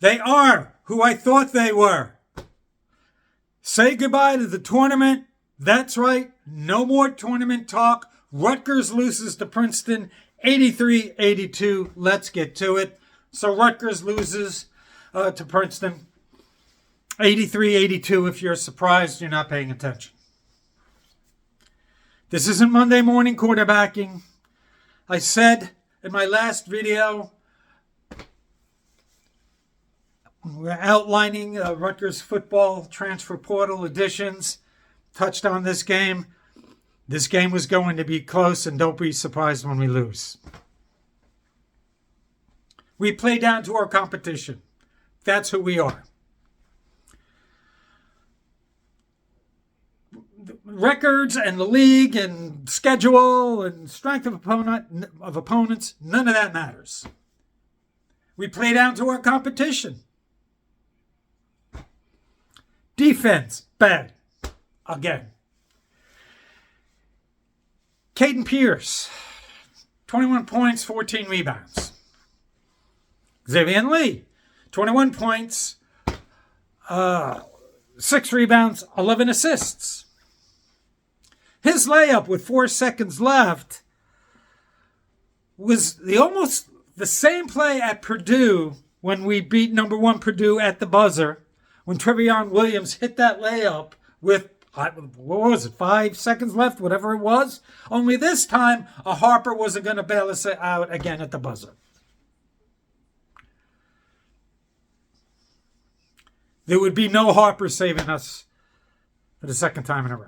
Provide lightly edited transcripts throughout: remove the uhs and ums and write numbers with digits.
They are who I thought they were. Say goodbye to the tournament. That's right. No more tournament talk. Rutgers loses to Princeton 83-82. Let's get to it. So Rutgers loses to Princeton 83-82. If you're surprised, you're not paying attention. This isn't Monday morning quarterbacking. I said in my last video, we're outlining Rutgers football transfer portal additions. Touched on this game. This game was going to be close, and don't be surprised when we lose. We play down to our competition. That's who we are. Records and the league and schedule and strength of opponents, none of that matters. We play down to our competition. Defense, bad. Again. Caden Pierce, 21 points, 14 rebounds. Xavier Lee, 21 points, 6 rebounds, 11 assists. His layup with 4 seconds left was almost the same play at Purdue when we beat number 1 Purdue at the buzzer, when Trevion Williams hit that layup with, what was it, 5 seconds left, whatever it was. Only this time, a Harper wasn't going to bail us out again at the buzzer. There would be no Harper saving us for the second time in a row.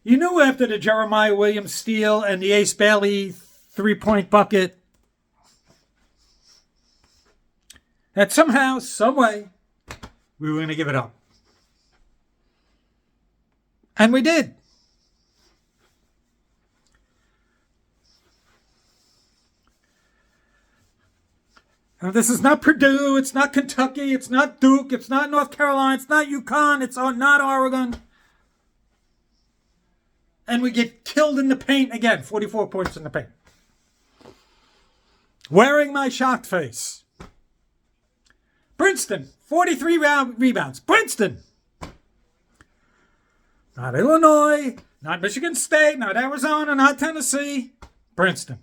You knew after the Jeremiah Williams steal and the Ace Bailey 3-point bucket that somehow, some way, we were going to give it up. And we did. Now, this is not Purdue, it's not Kentucky, it's not Duke, it's not North Carolina, it's not UConn, it's not Oregon. And we get killed in the paint again, 44 points in the paint. Wearing my shocked face. Princeton, 43 rebounds. Princeton! Not Illinois, not Michigan State, not Arizona, not Tennessee. Princeton.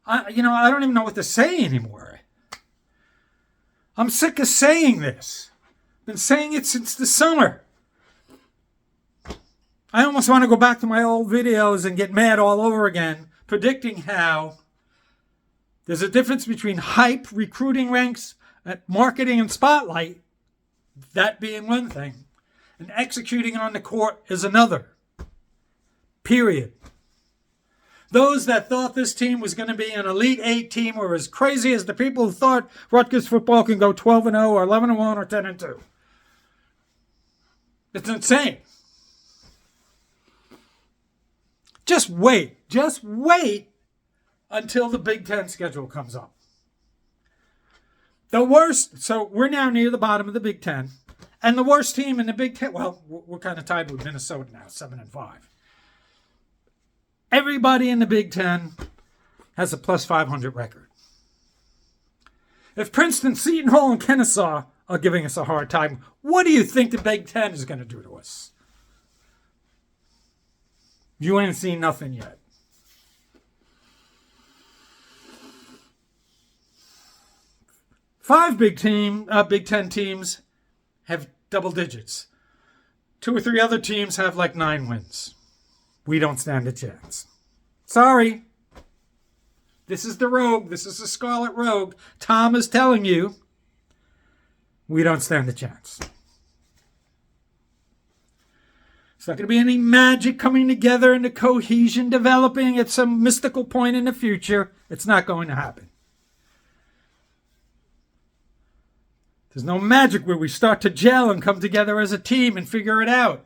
I don't even know what to say anymore. I'm sick of saying this. I've been saying it since the summer. I almost want to go back to my old videos and get mad all over again, predicting how there's a difference between hype, recruiting ranks, marketing and spotlight, that being one thing, and executing on the court is another. Period. Those that thought this team was going to be an Elite 8 team were as crazy as the people who thought Rutgers football can go 12-0 or 11-1 or 10-2. It's insane. Just wait until the Big Ten schedule comes up. The worst, so we're now near the bottom of the Big Ten, and the worst team in the Big Ten, well, we're kind of tied with Minnesota now, 7-5. Everybody in the Big Ten has a plus 500 record. If Princeton, Seton Hall, and Kennesaw are giving us a hard time, what do you think the Big Ten is going to do to us? You ain't seen nothing yet. Five Big Ten teams have double digits. 2 or 3 other teams have like 9 wins. We don't stand a chance. Sorry. This is the Rogue. This is the Scarlet Rogue. Tom is telling you we don't stand a chance. It's not going to be any magic coming together and the cohesion developing at some mystical point in the future. It's not going to happen. There's no magic where we start to gel and come together as a team and figure it out.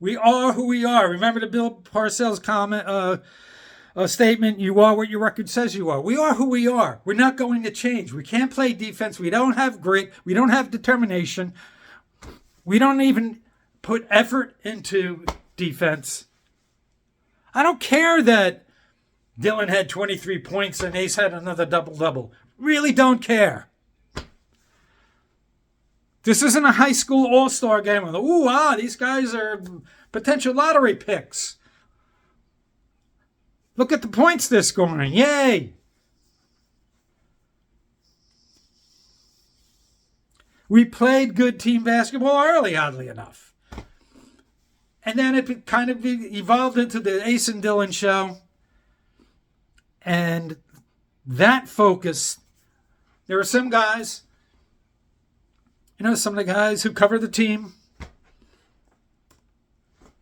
We are who we are. Remember the Bill Parcells comment, statement, you are what your record says you are. We are who we are. We're not going to change. We can't play defense. We don't have grit. We don't have determination. We don't even put effort into defense. I don't care that Dylan had 23 points and Ace had another double-double. Really don't care. This isn't a high school all-star game with, these guys are potential lottery picks. Look at the points they're scoring. Yay! We played good team basketball early, oddly enough. And then it kind of evolved into the Ace and Dylan show. And that focus, there were some guys, some of the guys who cover the team.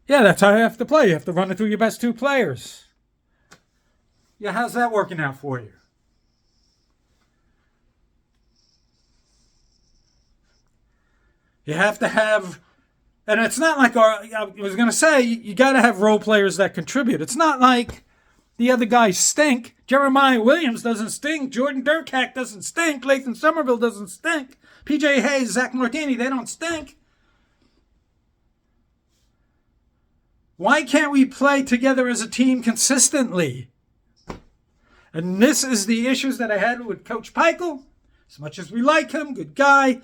Yeah, that's how you have to play. You have to run it through your best two players. Yeah, how's that working out for you? You have to have, and it's not like I was going to say, you got to have role players that contribute. It's not like the other guys stink. Jeremiah Williams doesn't stink. Jordan Durkak doesn't stink. Lathan Somerville doesn't stink. PJ Hayes, Zach Martini, they don't stink. Why can't we play together as a team consistently? And this is the issues that I had with Coach Peichel. As much as we like him, good guy,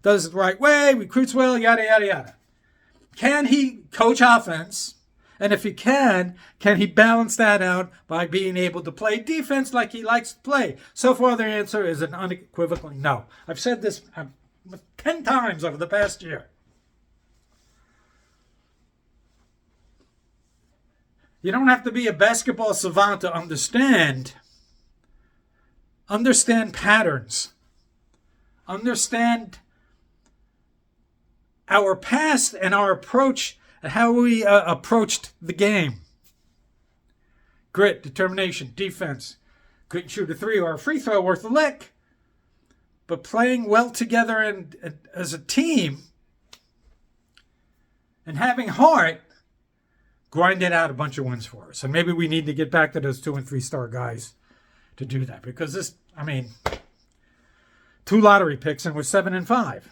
does it the right way, recruits well, yada, yada, yada. Can he coach offense? And if he can he balance that out by being able to play defense like he likes to play? So far, the answer is an unequivocal no. I've said this 10 times over the past year. You don't have to be a basketball savant to understand patterns. Understand our past and our approach and how we approached the game. Grit, determination, defense. Couldn't shoot a three or a free throw worth a lick. But playing well together and as a team and having heart grinded out a bunch of wins for us. And maybe we need to get back to those 2- and 3-star guys to do that. Because 2 lottery picks and we're 7-5.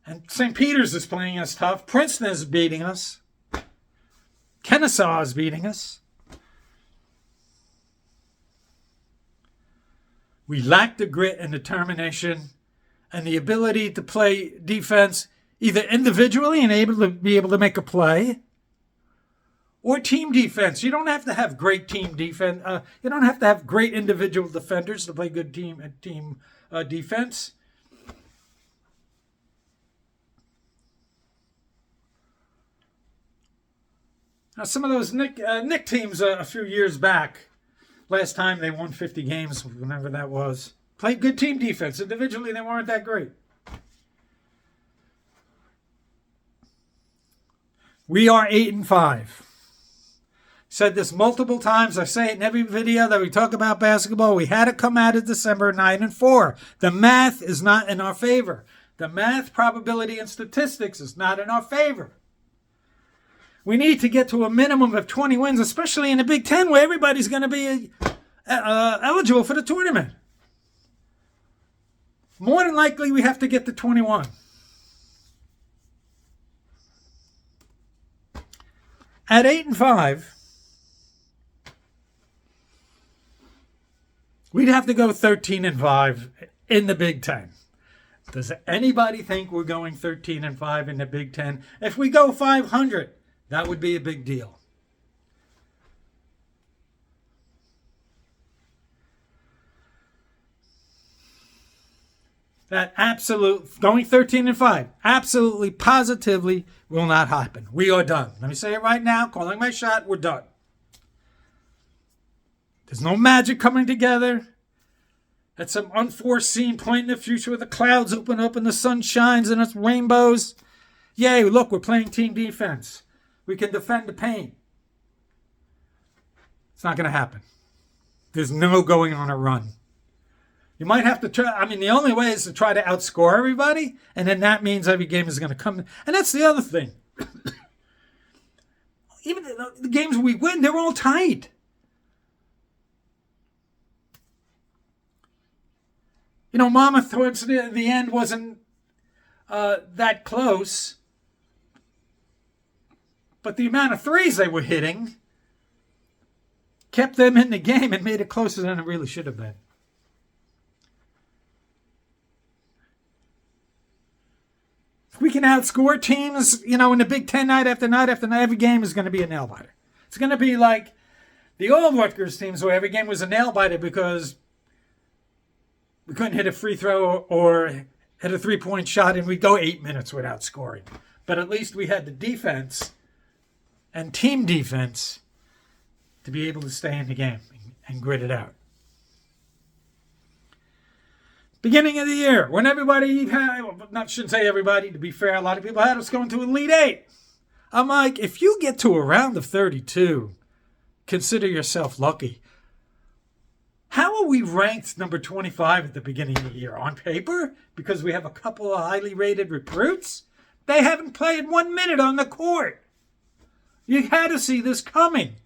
And St. Peter's is playing us tough. Princeton is beating us. Kennesaw is beating us. We lack the grit and determination and the ability to play defense either individually and able to make a play, or team defense. You don't have to have great team defense. You don't have to have great individual defenders to play good team defense. Now, some of those Nick teams a few years back, last time they won 50 games, whenever that was, played good team defense. Individually, they weren't that great. We are 8-5. Said this multiple times. I say it in every video that we talk about basketball. We had to come out of December 9-4. The math is not in our favor. The math, probability, and statistics is not in our favor. We need to get to a minimum of 20 wins, especially in the Big Ten, where everybody's going to be eligible for the tournament. More than likely, we have to get to 21. At 8-5, we'd have to go 13-5 in the Big Ten. Does anybody think we're going 13-5 in the Big Ten? If we go 500, that would be a big deal. That going 13-5, absolutely, positively will not happen. We are done. Let me say it right now, calling my shot, we're done. There's no magic coming together at some unforeseen point in the future where the clouds open up and the sun shines and it's rainbows. Yay, look, we're playing team defense. We can defend the paint. It's not going to happen. There's no going on a run. You might have to try. The only way is to try to outscore everybody, and then that means every game is going to come. And that's the other thing. Even the games we win, they're all tight. Monmouth towards the end wasn't that close. But the amount of threes they were hitting kept them in the game and made it closer than it really should have been. If we can outscore teams, in the Big Ten night after night after night, every game is going to be a nail-biter. It's going to be like the old Rutgers teams where every game was a nail-biter because we couldn't hit a free throw or hit a three-point shot and we'd go 8 minutes without scoring. But at least we had the defense and team defense to be able to stay in the game and grit it out. Beginning of the year, when everybody shouldn't say everybody, to be fair, a lot of people had us going to Elite Eight. I'm like, if you get to a round of 32, consider yourself lucky. How are we ranked number 25 at the beginning of the year? On paper? Because we have a couple of highly rated recruits? They haven't played 1 minute on the court. You had to see this coming.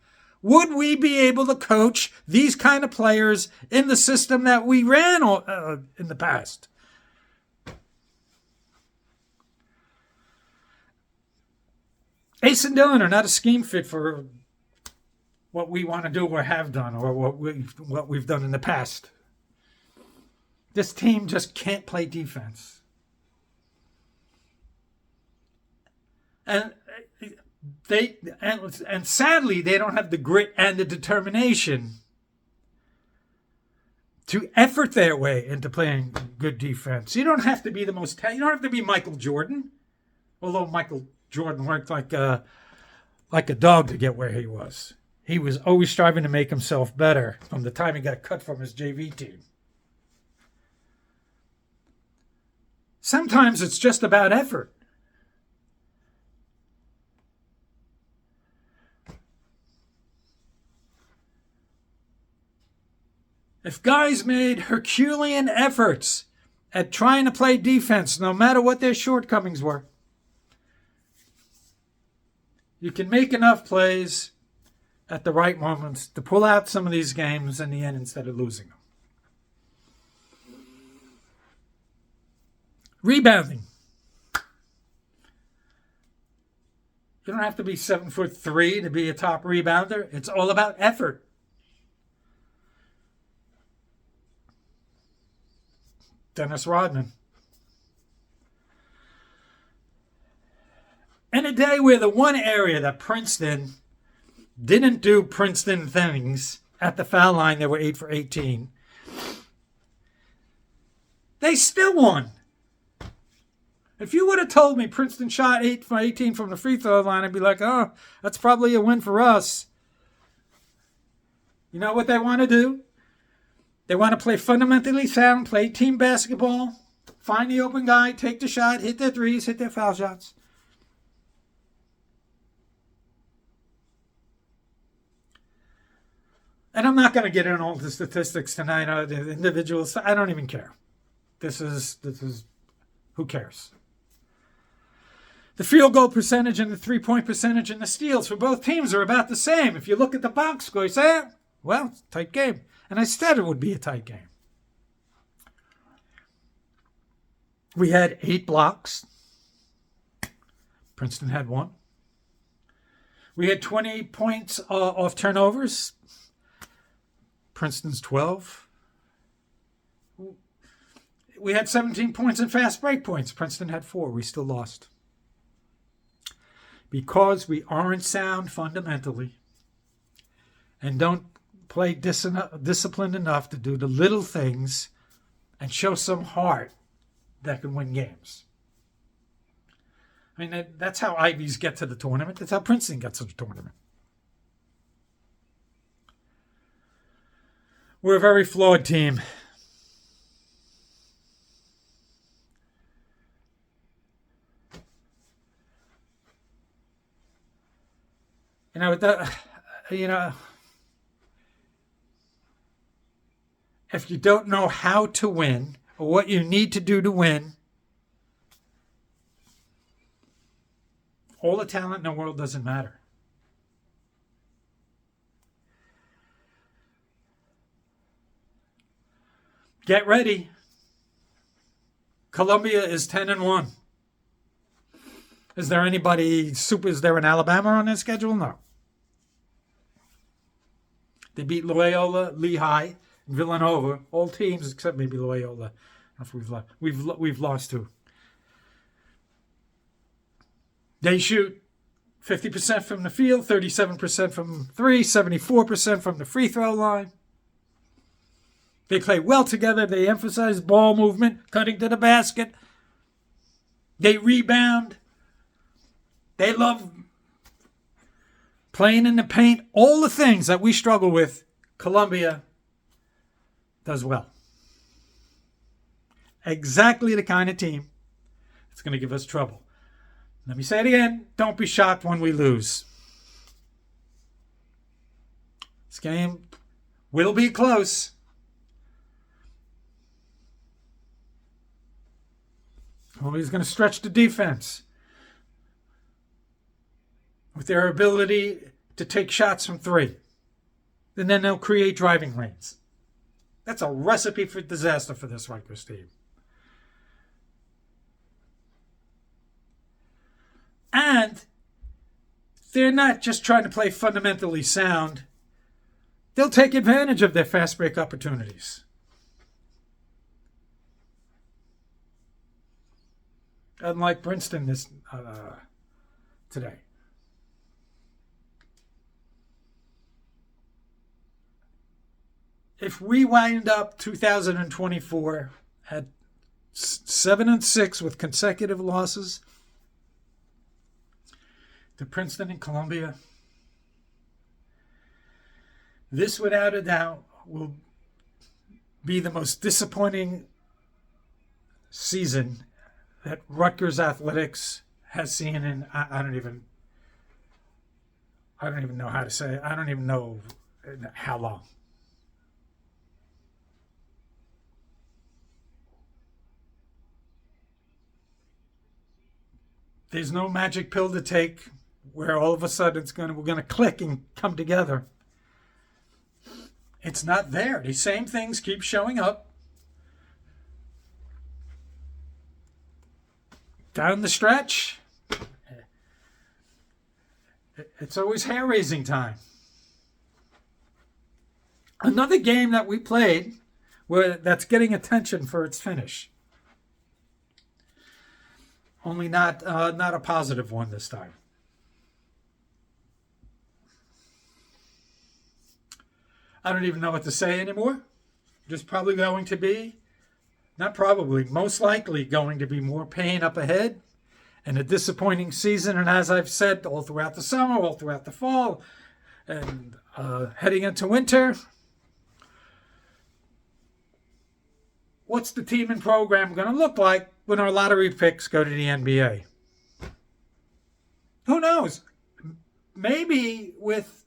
Would we be able to coach these kind of players in the system that we ran in the past? Ace and Dillon are not a scheme fit for what we want to do or have done or what we've done in the past. This team just can't play defense. And sadly, they don't have the grit and the determination to effort their way into playing good defense. You don't have to be you don't have to be Michael Jordan, although Michael Jordan worked like a dog to get where he was. He was always striving to make himself better from the time he got cut from his JV team. Sometimes it's just about effort. If guys made Herculean efforts at trying to play defense, no matter what their shortcomings were, you can make enough plays at the right moments to pull out some of these games in the end instead of losing them. Rebounding. You don't have to be 7'3" to be a top rebounder. It's all about effort. Dennis Rodman. In a day where the one area that Princeton didn't do Princeton things at the foul line, they were 8 for 18. They still won. If you would have told me Princeton shot 8 for 18 from the free throw line, I'd be like, oh, that's probably a win for us. You know what they want to do? They want to play fundamentally sound, play team basketball, find the open guy, take the shot, hit their threes, hit their foul shots. And I'm not going to get into all the statistics tonight, the individuals. I don't even care. This is who cares? The field goal percentage and the three-point percentage and the steals for both teams are about the same. If you look at the box score, you say, well, it's a tight game. And I said it would be a tight game. We had 8 blocks. Princeton had 1. We had 20 points off turnovers. Princeton's 12. We had 17 points in fast break points. Princeton had 4. We still lost. Because we aren't sound fundamentally and don't play disciplined enough to do the little things and show some heart that can win games. I mean, that's how Ivies get to the tournament. That's how Princeton gets to the tournament. We're a very flawed team. If you don't know how to win or what you need to do to win, all the talent in the world doesn't matter. Get ready. Columbia is 10-1. Is there anybody super? Is there an Alabama on their schedule? No. They beat Loyola, Lehigh, and Villanova. All teams except maybe Loyola. If we've lost to. They shoot 50% from the field, 37% from three, 74% from the free throw line. They play well together. They emphasize ball movement, cutting to the basket. They rebound. They love playing in the paint. All the things that we struggle with, Columbia does well. Exactly the kind of team that's going to give us trouble. Let me say it again. Don't be shocked when we lose. This game will be close. Columbia's going to stretch the defense with their ability to take shots from three. And then they'll create driving lanes. That's a recipe for disaster for this Rutgers team. And they're not just trying to play fundamentally sound. They'll take advantage of their fast break opportunities. Unlike Princeton today. If we wind up 2024 at 7-6 with consecutive losses to Princeton and Columbia, this without a doubt will be the most disappointing season that Rutgers athletics has seen in I don't even know how to say it. I don't even know how long. There's no magic pill to take where all of a sudden we're gonna click and come together. It's not there. These same things keep showing up. Down the stretch, it's always hair-raising time. Another game that we played that's getting attention for its finish. Only not a positive one this time. I don't even know what to say anymore. There's probably going to be, not probably, most likely going to be more pain up ahead and a disappointing season. And as I've said, all throughout the summer, all throughout the fall, and heading into winter, what's the team and program going to look like when our lottery picks go to the NBA? Who knows? Maybe with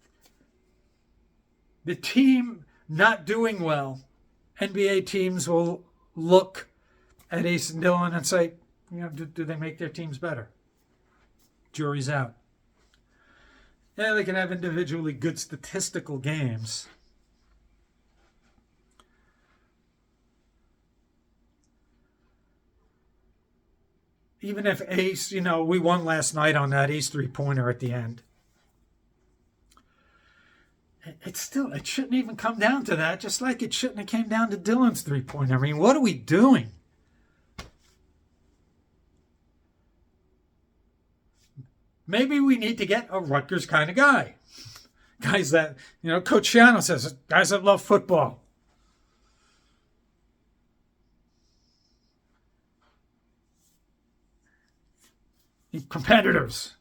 the team not doing well, NBA teams will look at Ace and Dillon and say, do they make their teams better? Jury's out. Yeah, they can have individually good statistical games. Even if Ace, we won last night on that Ace three-pointer at the end. It shouldn't even come down to that, just like it shouldn't have came down to Dillon's three-pointer. I mean, what are we doing? Maybe we need to get a Rutgers kind of guy. Guys that, Coach Shiano says, guys that love football. Competitors,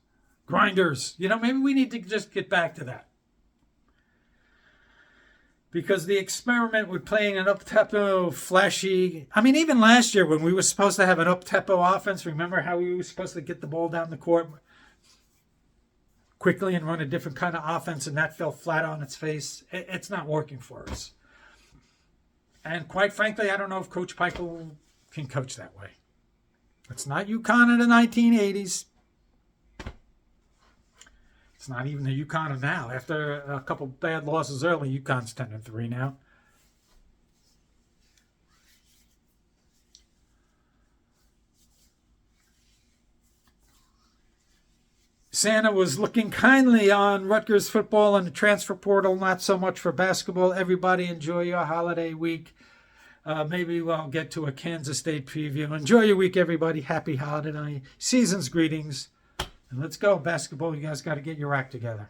grinders. Maybe we need to just get back to that. Because the experiment with playing an up-tempo, flashy... I mean, even last year when we were supposed to have an up-tempo offense, remember how we were supposed to get the ball down the court quickly and run a different kind of offense, and that fell flat on its face? It's not working for us. And quite frankly, I don't know if Coach Peichel can coach that way. It's not UConn in the 1980s. It's not even the UConn of now. After a couple bad losses early, UConn's 10-3 now. Santa was looking kindly on Rutgers football and the transfer portal, not so much for basketball. Everybody enjoy your holiday week. Maybe we'll get to a Kansas State preview. Enjoy your week, everybody. Happy holiday season's greetings. And let's go, basketball. You guys got to get your act together.